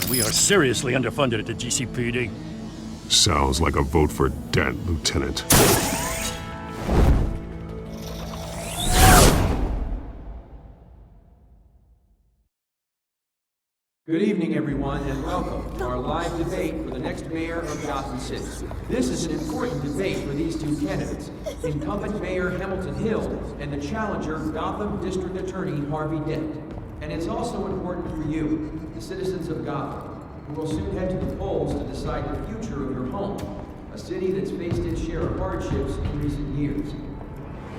We are seriously underfunded at the GCPD. Sounds like a vote for Dent, Lieutenant. Good evening, everyone, and welcome to our live debate for the next mayor of Gotham City. This is an important debate for these two candidates, incumbent Mayor Hamilton Hill and the challenger, Gotham District Attorney Harvey Dent. And it's also important for you, the citizens of Gotham, who will soon head to the polls to decide the future of your home, a city that's faced its share of hardships in recent years.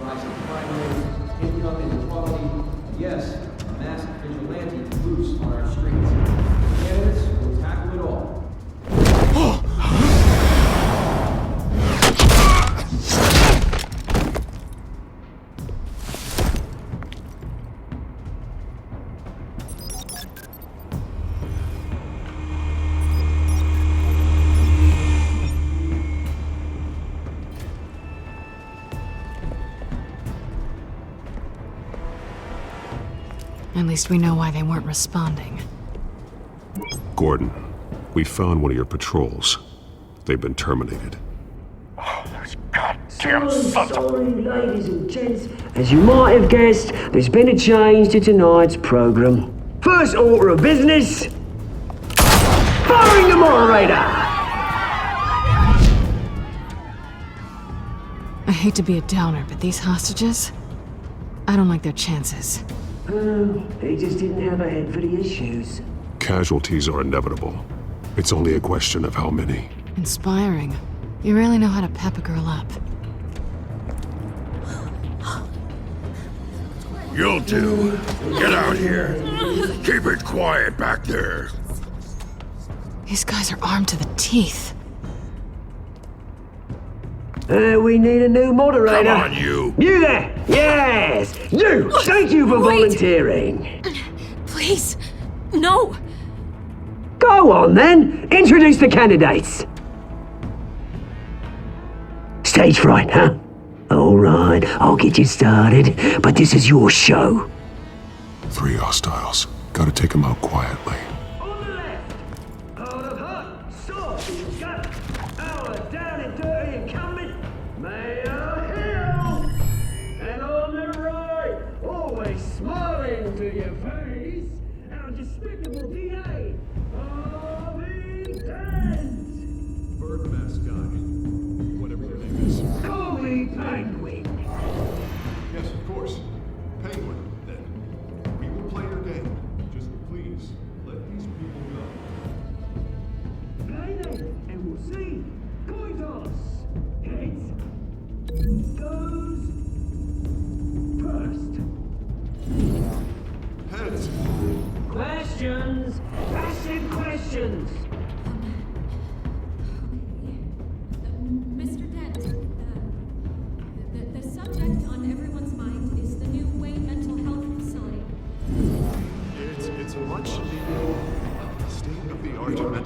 Rising crime rates, income inequality, yes, a masked vigilante loose on our streets. Candidates will tackle it all. At least we know why they weren't responding. Gordon, we found one of your patrols. They've been terminated. Goddamn sorry, ladies and gents. As you might have guessed, there's been a change to tonight's program. First order of business, firing the moderator! I hate to be a downer, but these hostages, I don't like their chances. They just didn't have a head for the issues. Casualties are inevitable. It's only a question of how many. Inspiring. You really know how to pep a girl up. You'll do. Get out here. Keep it quiet back there. These guys are armed to the teeth. We need a new moderator. Come on, you. You there! Yes! You! Thank you for volunteering. Please, no. Go on then. Introduce the candidates. Stage fright, huh? All right, I'll get you started, but this is your show. 3 hostiles. Gotta take them out quietly. On the left, out of hot, soft, gut, our down and dirty incumbent, Mayor Hill. And on the right, always smiling to your face, our despicable DA, Harvey Dent. Bird mascot. Whatever your name is. Call me Penguin. Yes, of course. Penguin, then. We will play your game. Just please, let me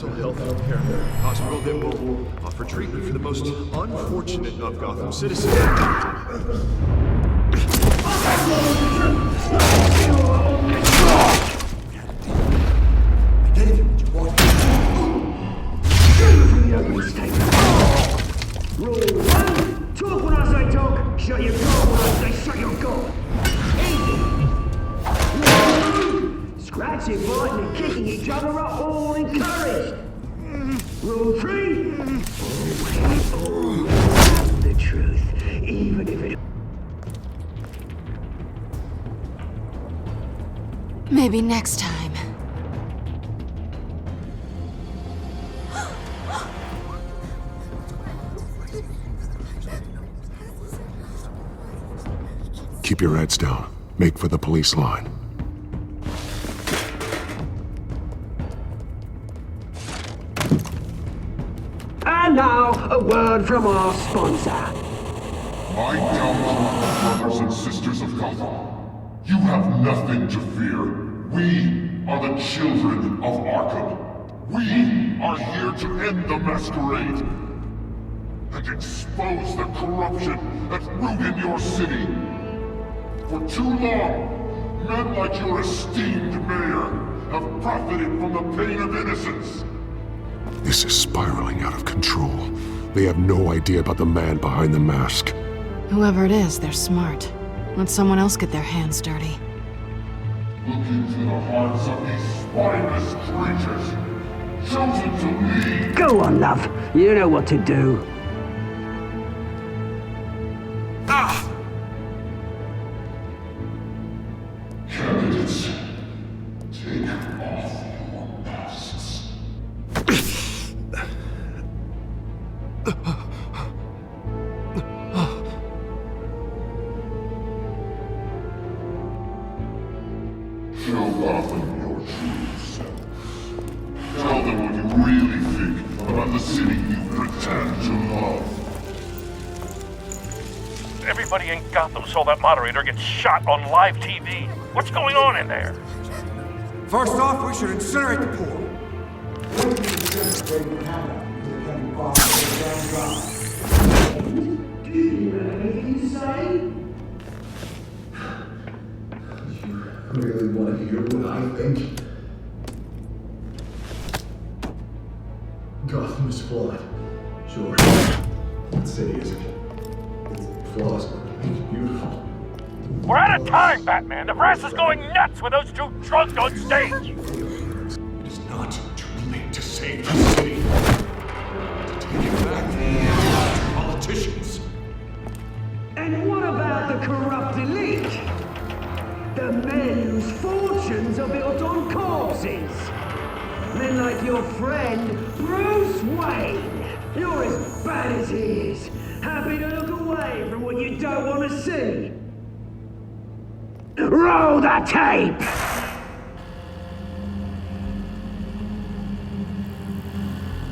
mental health care hospital that will offer treatment for the most unfortunate of Gotham citizens. Rule 1, talk when I say talk, shut your gob when I say shut your gob. Easy. Scratching, biting and kicking each other are all encouraged. Rule 3, always tell the truth, even if it... Maybe next time. Keep your heads down. Make for the police line. And now, a word from our sponsor. My downfall, brothers and sisters of Gotham. You have nothing to fear. We are the children of Arkham. We are here to end the masquerade and expose the corruption that's rooted in your city. For too long, men like your esteemed mayor have profited from the pain of innocence. This is spiraling out of control. They have no idea about the man behind the mask. Whoever it is, they're smart. Let someone else get their hands dirty. Look into the hearts of these spineless creatures, chosen to lead. Go on, love. You know what to do. Candidates, take off your masks. Show Gotham your true self. Tell them what you really think about the city you pretend to love. Everybody in Gotham saw that moderator get shot on live TV. What's going on in there? First off, we should incinerate the pool. Do you have anything to say? You really want to hear what I think? Gotham is flawed. Sure. That city isn't. Its flaws are beautiful. We're out of time, Batman. The press is going nuts with those two drunks on stage. It is not too late to save the city. To take it back from politicians. And what about the corrupt elite? The men whose fortunes are built on corpses. Men like your friend, Bruce Wayne. You're as bad as he is. Happy to look away from what you don't want to see. Roll the tape!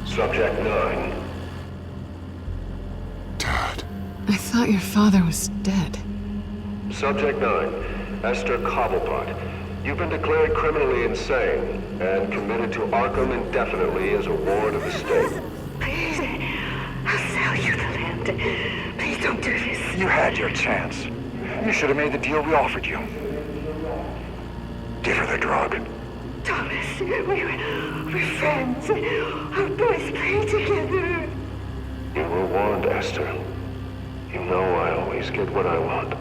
Subject 9. I thought your father was dead. Subject 9. Esther Cobblepot. You've been declared criminally insane and committed to Arkham indefinitely as a ward of the state. Please, I'll sell you the land. Please don't do this. You had your chance. You should have made the deal we offered you. Give her the drug. Thomas, we're friends. Our boys play together. You were warned, Esther. You know I always get what I want.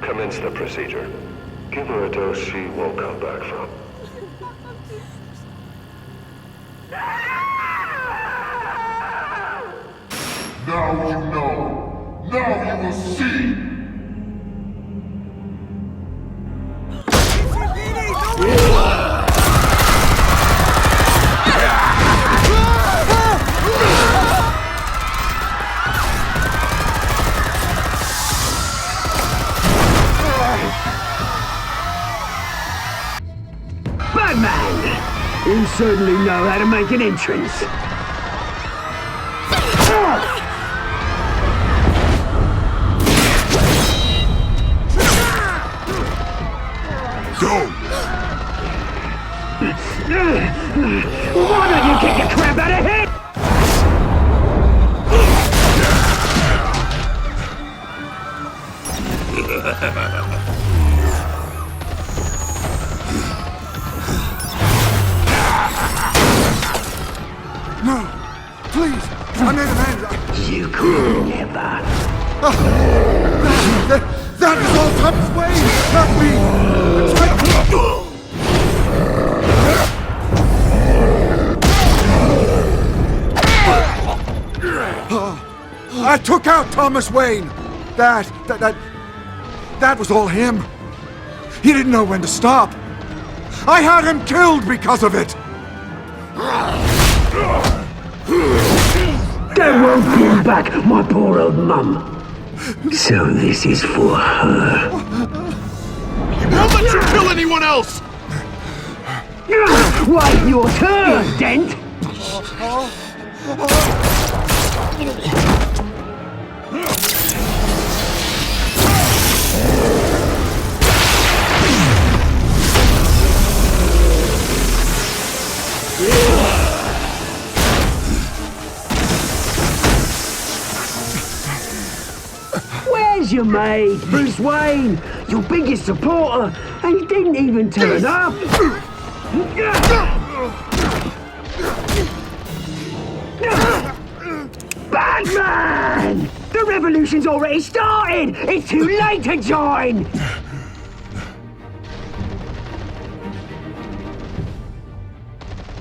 Commence the procedure. Give her a dose she won't come back from. Now you know. Now you will see. Batman! You certainly know how to make an entrance. Go! Why don't you kick the crap out of him? No! Please! I made a man! You could never. That is all Thomas Wayne! Not me! I took out Thomas Wayne! That was all him. He didn't know when to stop. I had him killed because of it! That won't bring back my poor old mum. So this is for her. He won't let you kill anyone else! Wait your turn, Dent! Where's your mate, Bruce Wayne? Your biggest supporter, and he didn't even turn up. Batman! The revolution's already started! It's too late to join!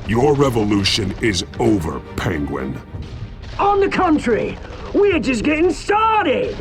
Your revolution is over, Penguin. On the contrary, we're just getting started!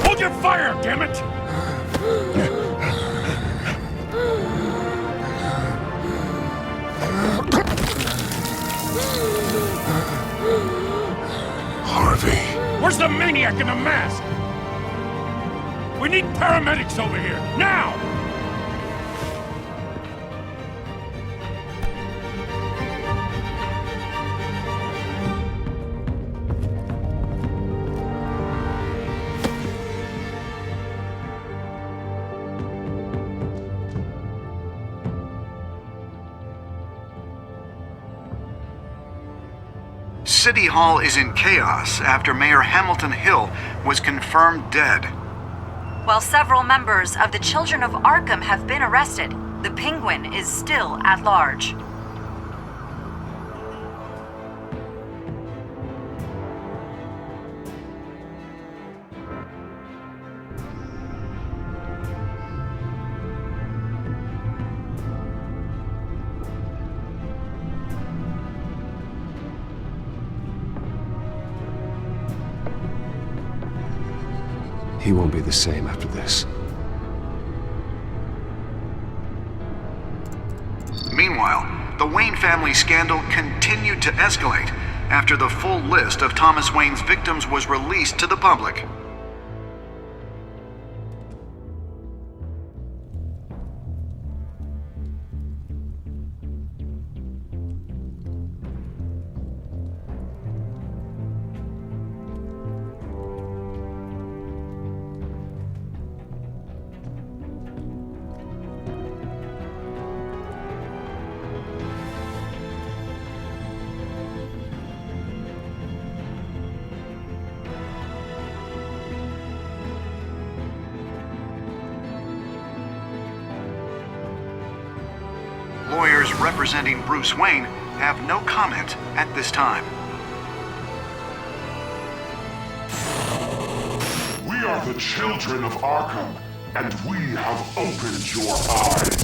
Hold your fire, damn it! Harvey. Where's the maniac in the mask? We need paramedics over here, now! City Hall is in chaos after Mayor Hamilton Hill was confirmed dead. While several members of the Children of Arkham have been arrested, the Penguin is still at large. He won't be the same after this. Meanwhile, the Wayne family scandal continued to escalate after the full list of Thomas Wayne's victims was released to the public. Lawyers representing Bruce Wayne have no comment at this time. We are the children of Arkham, and we have opened your eyes.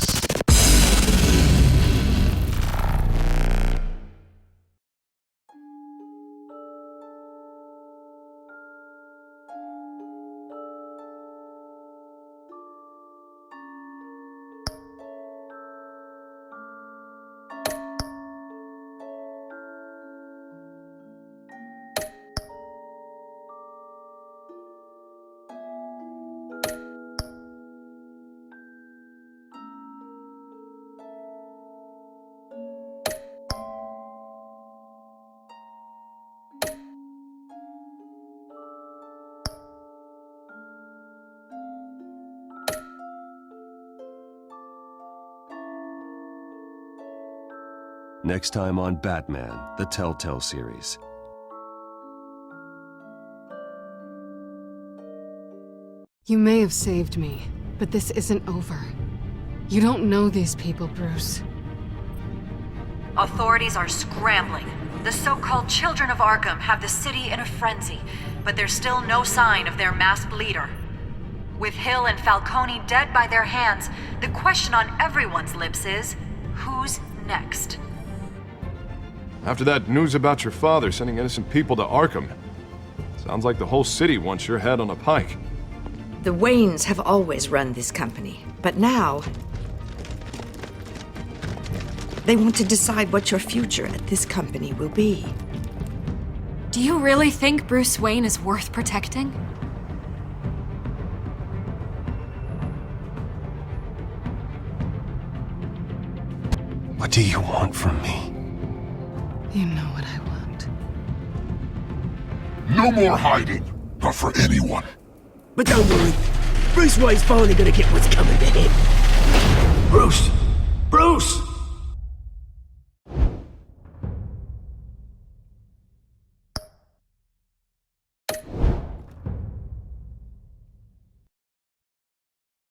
Next time on Batman, the Telltale series. You may have saved me, but this isn't over. You don't know these people, Bruce. Authorities are scrambling. The so-called Children of Arkham have the city in a frenzy, but there's still no sign of their masked leader. With Hill and Falcone dead by their hands, the question on everyone's lips is, who's next? After that news about your father sending innocent people to Arkham, sounds like the whole city wants your head on a pike. The Waynes have always run this company, but now they want to decide what your future at this company will be. Do you really think Bruce Wayne is worth protecting? What do you want from me? You know what I want. No more hiding, not for anyone. But don't worry, Bruce Wayne's finally gonna get what's coming to him. Bruce!